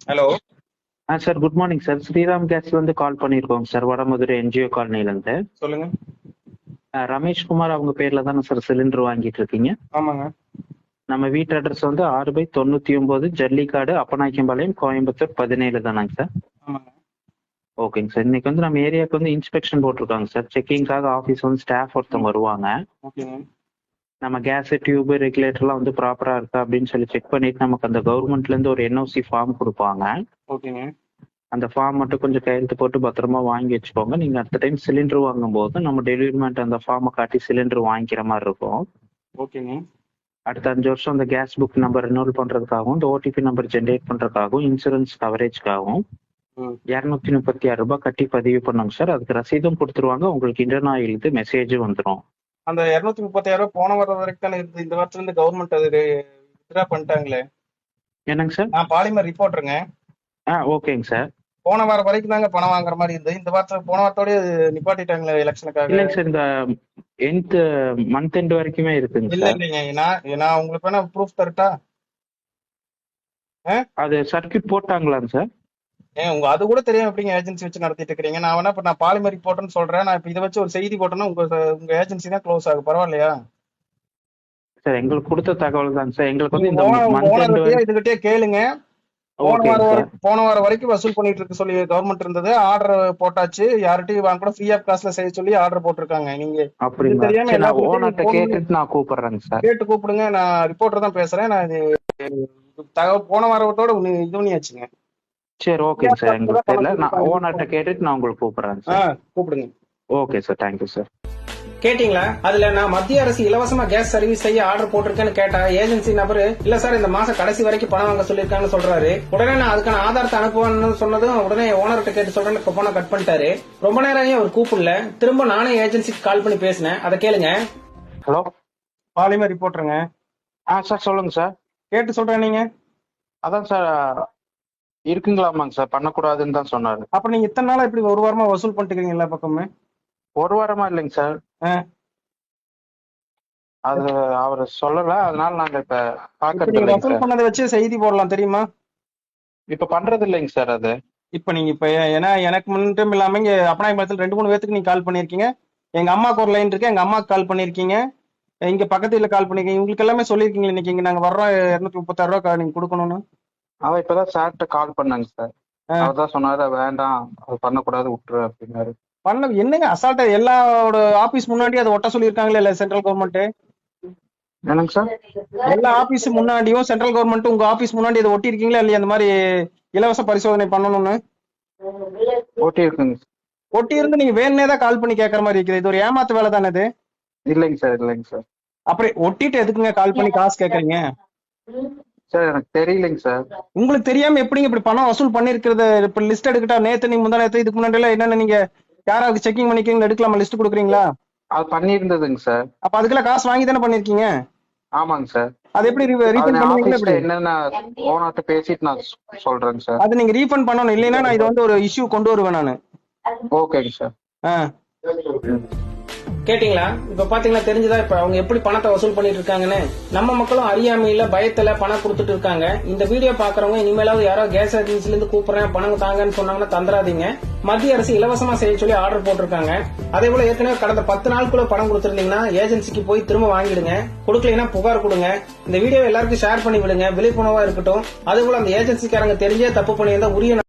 Hello. Sir good morning sir. Sriram கேஸ்ல இருந்து call பண்ணியிருக்கோங்க சார், வடமதுரை என்ஜிஓ காலனில இருந்து. சொல்லுங்க. ரமேஷ்குமார் அவங்க பேர்ல தானே சார் சிலிண்டர் வாங்கிட்டு இருக்கீங்க? ஆமாங்க. நம்ம வீட்டு அட்ரஸ் வந்து 6/99 ஜல்லிக்காடு, அப்பநாயக்கம்பாளையம், கோயம்புத்தூர் 17 தானாங்க சார்? ஆமாங்க. ஓகேங்க சார். இன்னைக்கு வந்து நம்ம ஏரியாவுக்கு வந்து இன்ஸ்பெக்ஷன் போட்டிருக்காங்க சார். செக்கிங்காக ஆஃபீஸ் வந்து ஸ்டாஃப் ஒருத்தவங்க வருவாங்க. ஓகேங்க. நம்ம கேஸ் டியூப் ரெகுலேட்டர்லாம் வந்து ப்ராப்பரா இருக்கா அப்படின்னு சொல்லி செக் பண்ணிட்டு நமக்கு அந்த கவர்மெண்ட்ல இருந்து ஒரு என்ஓசி ஃபார்ம் கொடுப்பாங்க. ஓகேங்க. அந்த ஃபார்ம் மட்டும் கொஞ்சம் கையெழுத்து போட்டு பத்திரமா வாங்கி வச்சுக்கோங்க. நீங்க அடுத்த டைம் சிலிண்டர் வாங்கும்போது நம்ம டெலிவரிமெண்ட் அந்த ஃபார்மை காட்டி சிலிண்டர் வாங்கிக்கிற மாதிரி இருக்கும். ஓகேங்க. அடுத்த 5 வருஷம் அந்த கேஸ் புக் நம்பர் ரெனோல் பண்றதுக்காகவும் இந்த ஓடிபி நம்பர் ஜென்ரேட் பண்றதுக்காகவும் இன்சூரன்ஸ் கவரேஜ்க்காகவும் ம். 236 ரூபாய் கட்டி பதிவு பண்ணுங்க சார். அதுக்கு ரசீதும் கொடுத்துருவாங்க. உங்களுக்கு இன்டர்ன் ஆயிலுக்கு மெசேஜும் வந்துடும். அந்த 236 போன வாரம் வரைக்கும் தானே இருந்து, இந்த வருஷத்துல இருந்து கவர்மெண்ட் அது வித்ட்ரா பண்ணிட்டாங்களே. என்னங்க சார்? நான் பாலிமர் ரிப்போர்ட்டருங்க. ஓகேங்க சார். போன வாரம் வரைக்கும் தாங்க பணம் வாங்குற மாதிரி இருந்தது. இந்த வாரத்துல போன வாரத்தோடய நிப்பாட்டிட்டாங்களே எலெக்ஷனுக்காக. இல்லைங்க சார், இந்த எண்ட் மந்த் எண்ட் வரைக்குமே இருக்குங்க இல்ல சார். இல்லைங்க, நான் உங்களுக்கு வேணா ப்ரூஃப் தரட்டா? அது சர்க்கியூட் போட்டாங்களாங்க சார்? உங்க அது கூட தெரியாம எப்படிங்க ஏஜென்சி வச்சு நடத்திட்டு இருக்கீங்க? நான் வேணா இப்ப நான் பாலிமர் ரிப்போர்ட்னு சொல்றேன். நான் இப்ப இதை வச்சு ஒரு செய்தி போட்டேன்னா உங்க ஏஜென்சி தான் க்ளோஸ் ஆகும். பரவாயில்லையா? சார் எங்களுக்கு கொடுத்த தகவல் தாங்க சார். எங்களுக்கு வந்து நீங்க இந்த மந்த் எண்ட் வரைக்கும். இதுகிட்டே கேளுங்க. போன வாரம் வரைக்கும் வசூல் பண்ணிட்டு இருக்க சொல்லி கவர்மெண்ட் இருந்தது. ஆர்டர் போட்டாச்சு. யார்கிட்டயும் வாங்க கூட ஃப்ரீ ஆஃப் காஸ்ட்ல செய்ய சொல்லி ஆர்டர் போட்டிருக்காங்க. நீங்க அப்படிங்களா? தெரியாம சரி, எல்லா நான் ஓனர்ட்ட கேட்டுட்டு நான் கூப்பிடுறேங்க சார். கேட்டு கூப்பிடுங்க. நான் ரிப்போர்ட்டர் தான் பேசுறேன். நான் தகவல் போன வாரத்தோட இது பண்ணியாச்சுங்க. சரி, ஓகேங்க சார். எங்களுக்கு தெரியல. நான் ஓனர்ட்ட கேட்டுட்டு நான் உங்களுக்கு கூப்பிடுறேங்க சார். கூப்பிடுங்க. Okay sir, thank you sir. கேட்டீங்களா? அதுல நான் மத்திய அரசு இலவசமா கேஸ் சர்வீஸ் செய்ய ஆர்டர் போட்டிருக்கேன்னு கேட்டா ஏஜென்சி நபரு இல்ல சார் இந்த மாசம் கடைசி வரைக்கும் பணம் வாங்க சொல்லிருக்காங்கன்னு சொல்றாரு. உடனே நான் அதுக்கான ஆதாரத்தை அனுப்புவேன்னு சொன்னதும் உடனே ஓனர்கிட்ட கேட்டு சொல்றேன்னு போன கட் பண்ணிட்டாரு. ரொம்ப நேரம் அவர் கூப்பிடல. திரும்ப நானே ஏஜென்சிக்கு கால் பண்ணி பேசினேன். அதை கேளுங்க. ஹலோ, பாலிமர் ரிப்போர்ட்டருங்க. சார் சொல்லுங்க சார். கேட்டு சொல்றேன். நீங்க அதான் சார் இருக்குங்களாமாங்க சார், பண்ணக்கூடாதுன்னு தான் சொன்னாரு. அப்புறம் நீங்க இத்தனை நாளா இப்படி ஒரு வாரமா வசூல் பண்ணிட்டு இருக்கீங்க எல்லா பக்கமே? ஒரு வாரமா இல்லைங்க சார். அது அவர் சொல்லல, அதனால நாங்க இப்ப பாக்குறது இல்லைங்க வசூல் சார். பண்ணதை வச்சு செய்தி போடலாம் தெரியுமா? இப்ப பண்றது இல்லைங்க சார் அது. இப்ப நீங்க இப்ப ஏன்னா எனக்கு மட்டும் இல்லாம இங்க அப்பநாயக்கம்பாளையத்துல 2-3 பேத்துக்கு நீங்க கால் பண்ணிருக்கீங்க. எங்க அம்மாக்கு ஒரு லைன் இருக்கு, எங்க அம்மாக்கு கால் பண்ணிருக்கீங்க, இங்க பக்கத்துல கால் பண்ணிருக்கீங்க. உங்களுக்கு எல்லாமே சொல்லிருக்கீங்க இன்னைக்கு இங்க நாங்க வர்றோம் 236 ரூபாய் நீங்க கொடுக்கணும்னு. அவ இப்பதான் சார்கிட்ட கால் பண்ணாங்க சார். அவர் தான் சொன்னாரு வேண்டாம், அது பண்ணக்கூடாது, விட்டுரு அப்படின்னாரு. என்னங்க அசால்ட்டா எல்லாரோட ஆபீஸ் முன்னாடி அதை ஒட்ட சொல்லியிருக்காங்களே இல்ல சென்ட்ரல் கவர்மெண்ட்? என்னங்க சார்? எல்லா ஆபீஸ் முன்னாடியும் சென்ட்ரல் கவர்மெண்ட் உங்க ஆபீஸ் முன்னாடி அதை ஒட்டி இருக்கீங்களா இல்லையா? அந்த மாதிரி இலவச பரிசோதனை பண்ணணும்னு ஓட்டி இருக்குங்க. ஒட்டி இருந்து நீங்க வேணுனே தான் கால் பண்ணி கேட்கற மாதிரி இருக்குது. இது ஒரு ஏமாத்து வேலை தானே இது? இல்லைங்க சார், இல்லைங்க சார். அப்புறம் ஒட்டிட்டு எதுக்குங்க கால் பண்ணி காசு கேக்குறீங்க? சார் எனக்கு தெரியலைங்க சார். உங்களுக்கு தெரியாம எப்படிங்க இப்படி பணம் வசூல் பண்ணிருக்கிறது? இப்ப லிஸ்ட் எடுக்கிட்டா நேத்து நீ முந்தா நேத்து இதுக்கு முன்னாடி எல்லாம் என்னென்ன நீங்க யாராவது செக்கிங் பண்ணிக்கிறீங்க எடுக்கலாமா? லிஸ்ட் கொடுக்குறீங்களா? அது பண்ணியிருந்ததுங்க சார். அப்ப அதுக்கெல்லாம் காசு வாங்கி தானே பண்ணிருக்கீங்க? ஆமாங்க சார். அது எப்படி ரீஃபண்ட் பண்ணுவீங்களா? என்னென்ன ஓனர்ட்ட பேசிட்டு நான் சொல்றேங்க சார். அது நீங்க ரீஃபண்ட் பண்ணணும். இல்லைன்னா நான் இது வந்து ஒரு இஷ்யூ கொண்டு வருவேன் நானு. ஓகேங்க சார். கேட்டீங்களா? இப்ப பாத்தீங்களா, தெரிஞ்சுதா இப்ப அவங்க எப்படி பணத்தை வசூல் பண்ணிட்டு இருக்காங்கன்னு? நம்ம மக்களும் அறியாமையில பயத்துல பணம் கொடுத்துட்டு இருக்காங்க. இந்த வீடியோ பாக்குறவங்க இனிமேலாவது யாரோ கேஸ் ஏஜென்சில இருந்து கூப்பிடுறேன் பணம் தாங்கன்னு சொன்னாங்கன்னா தந்துராதீங்க. மத்திய அரசு இலவசமா செய்ய சொல்லி ஆர்டர் போட்டிருக்காங்க. அதே போல ஏற்கனவே கடந்த 10 நாளுக்குள்ள பணம் கொடுத்திருந்தீங்கன்னா ஏஜென்சிக்கு போய் திரும்ப வாங்கிடுங்க. கொடுக்கலைன்னா புகார் கொடுங்க. இந்த வீடியோ எல்லாருக்கும் ஷேர் பண்ணி விடுங்க, விழிப்புணர்வா இருக்கட்டும். அதே போல அந்த ஏஜென்சிக்காரங்க தெரிஞ்சே தப்பு பண்ணியிருந்தா உரிய